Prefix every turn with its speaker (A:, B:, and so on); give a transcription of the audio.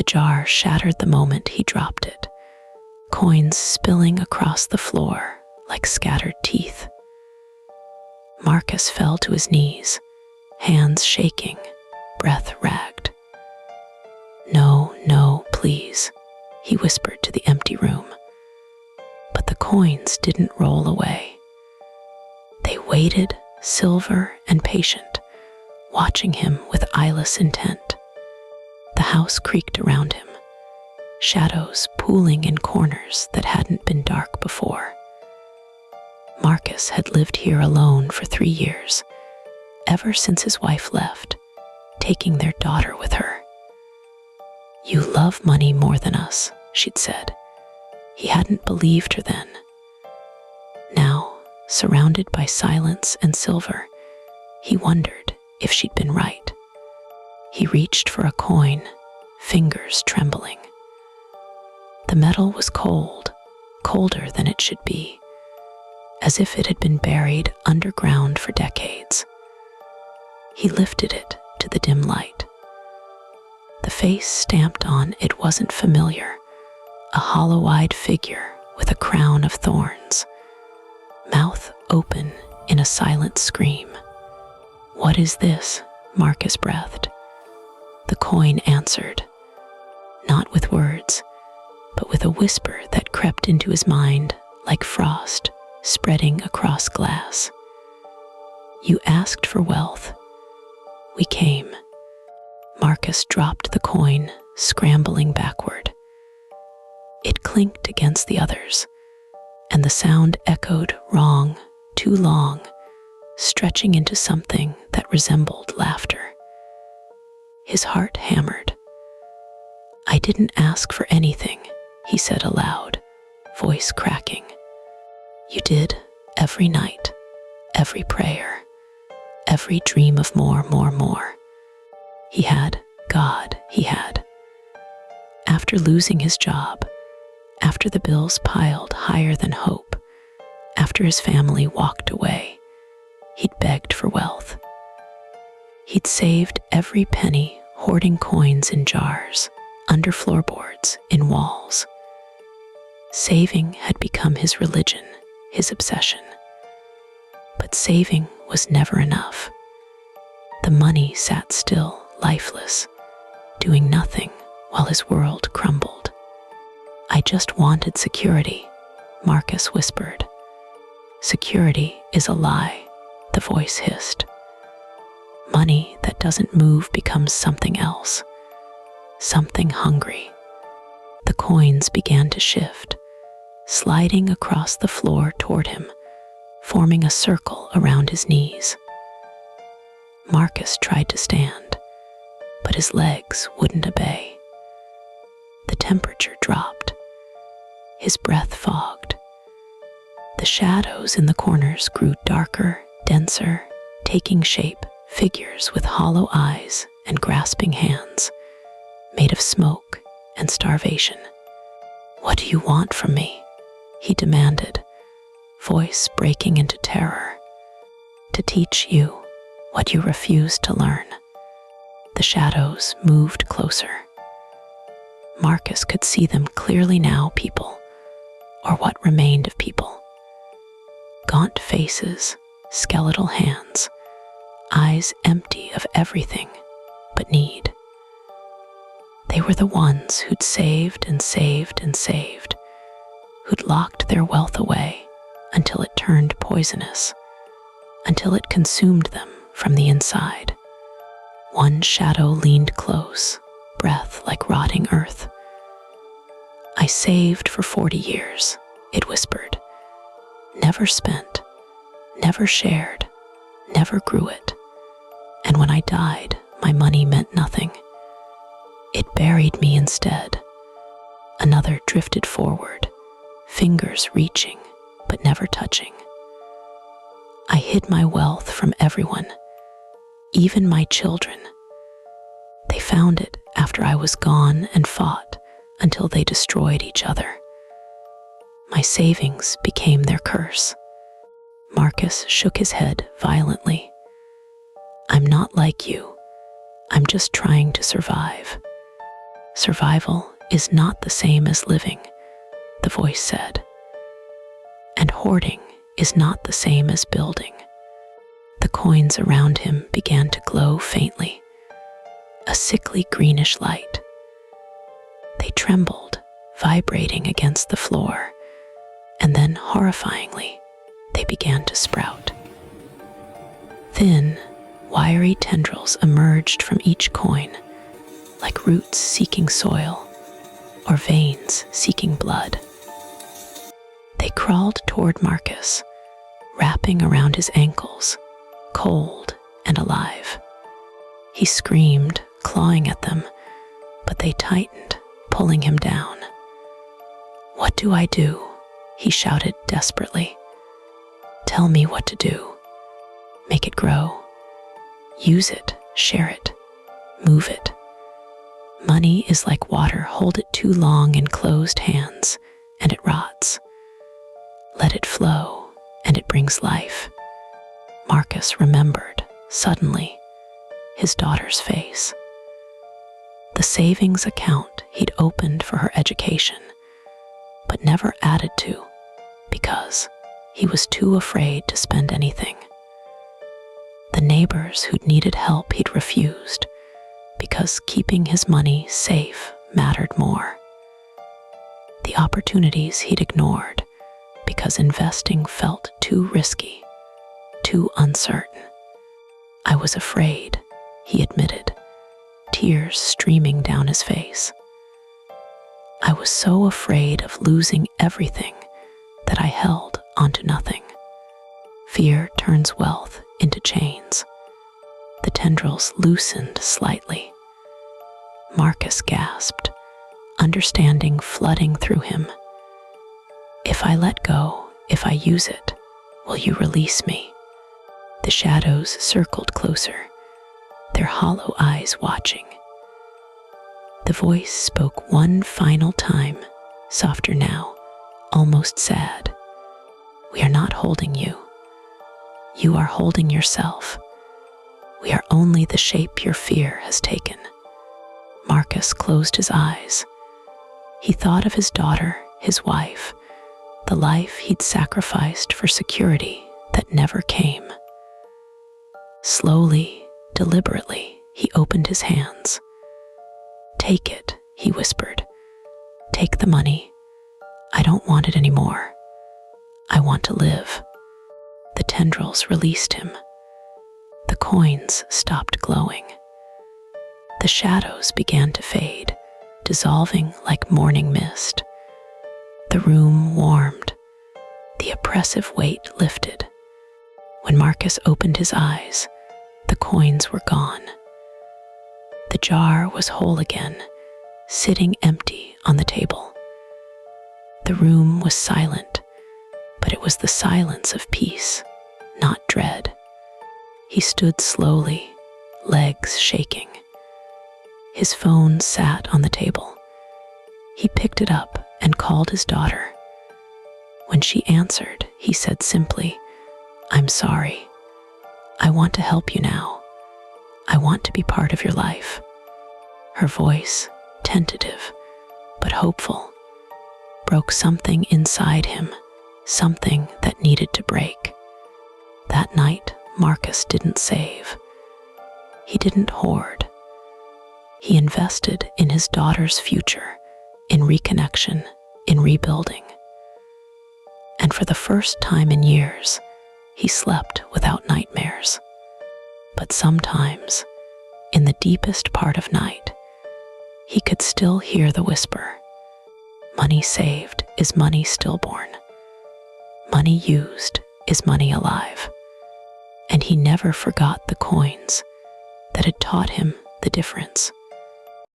A: jar shattered the moment he dropped it, coins spilling across the floor like scattered teeth. Marcus fell to his knees, hands shaking, breath ragged. "No, no, please," he whispered to the empty room. But the coins didn't roll away. They waited, silver and patient, watching him with eyeless intent. The house creaked around him, shadows pooling in corners that hadn't been dark before. Marcus had lived here alone for 3 years, ever since his wife left, taking their daughter with her. "You love money more than us," she'd said. He hadn't believed her then. Now, surrounded by silence and silver, he wondered if she'd been right. He reached for a coin, fingers trembling. The metal was cold, colder than it should be, as if it had been buried underground for decades. He lifted it to the dim light. The face stamped on it wasn't familiar, a hollow-eyed figure with a crown of thorns, mouth open in a silent scream. "What is this?" Marcus breathed. The coin answered, not with words, but with a whisper that crept into his mind like frost spreading across glass. "You asked for wealth. We came." Marcus dropped the coin, scrambling backward. It clinked against the others, and the sound echoed wrong, too long, stretching into something that resembled laughter. His heart hammered. "I didn't ask for anything," he said aloud, voice cracking. "You did every night, every prayer, every dream of more, more, more." He had God, he had. After losing his job, after the bills piled higher than hope, after his family walked away, he'd begged for wealth. He'd saved every penny, hoarding coins in jars, under floorboards, in walls. Saving had become his religion, his obsession. But saving was never enough. The money sat still, lifeless, doing nothing while his world crumbled. "I just wanted security," Marcus whispered. "Security is a lie," the voice hissed. "Money that doesn't move becomes something else, something hungry." The coins began to shift, sliding across the floor toward him, forming a circle around his knees. Marcus tried to stand, but his legs wouldn't obey. The temperature dropped. His breath fogged. The shadows in the corners grew darker, denser, taking shape, figures with hollow eyes and grasping hands, made of smoke and starvation. "What do you want from me?" he demanded, voice breaking into terror. "To teach you what you refuse to learn." The shadows moved closer. Marcus could see them clearly now, people, or what remained of people. Gaunt faces, skeletal hands, eyes empty of everything but need. They were the ones who'd saved and saved and saved, who'd locked their wealth away until it turned poisonous, until it consumed them from the inside. One shadow leaned close, breath like rotting earth. "I saved for 40 years, it whispered. "Never spent, never shared, never grew it. And when I died, my money meant nothing. It buried me instead." Another drifted forward, fingers reaching but never touching. "I hid my wealth from everyone, even my children. They found it after I was gone and fought until they destroyed each other. My savings became their curse." Marcus shook his head violently. "I'm not like you. I'm just trying to survive." Survival is not the same as living, the voice said. And hoarding is not the same as building. The coins around him began to glow faintly, a sickly greenish light. They trembled, vibrating against the floor, and then, horrifyingly, they began to sprout. Thin, wiry tendrils emerged from each coin, like roots seeking soil or veins seeking blood. They crawled toward Marcus, wrapping around his ankles, cold and alive. He screamed, clawing at them, but they tightened, pulling him down. "What do I do?" he shouted desperately. "Tell me what to do. Make it grow. Use it, share it, move it. Money is like water. Hold it too long in closed hands, and it rots. Let it flow, and it brings life." Marcus remembered, suddenly, his daughter's face. The savings account he'd opened for her education, but never added to because he was too afraid to spend anything. The neighbors who'd needed help he'd refused because keeping his money safe mattered more. The opportunities he'd ignored because investing felt too risky, too uncertain. "I was afraid," he admitted, tears streaming down his face. "I was so afraid of losing everything that I held onto nothing." Fear turns wealth into chains. The tendrils loosened slightly. Marcus gasped, understanding flooding through him. "If I let go, if I use it, will you release me?" The shadows circled closer, their hollow eyes watching. The voice spoke one final time, softer now, almost sad. "We are not holding you. You are holding yourself. We are only the shape your fear has taken." Marcus closed his eyes. He thought of his daughter, his wife, the life he'd sacrificed for security that never came. Slowly, deliberately, he opened his hands. "Take it," he whispered. "Take the money. I don't want it anymore. I want to live." The tendrils released him. The coins stopped glowing. The shadows began to fade, dissolving like morning mist. The room warmed. The oppressive weight lifted. When Marcus opened his eyes, the coins were gone. The jar was whole again, sitting empty on the table. The room was silent, but it was the silence of peace, not dread. He stood slowly, legs shaking. His phone sat on the table. He picked it up and called his daughter. When she answered, he said simply, "I'm sorry. I want to help you now. I want to be part of your life." Her voice, tentative but hopeful, broke something inside him, something that needed to break. That night, Marcus didn't save. He didn't hoard. He invested in his daughter's future, in reconnection, in rebuilding. And for the first time in years, he slept without nightmares. But sometimes, in the deepest part of night, he could still hear the whisper, "Money saved is money stillborn. Money used is money alive." And he never forgot the coins that had taught him the difference.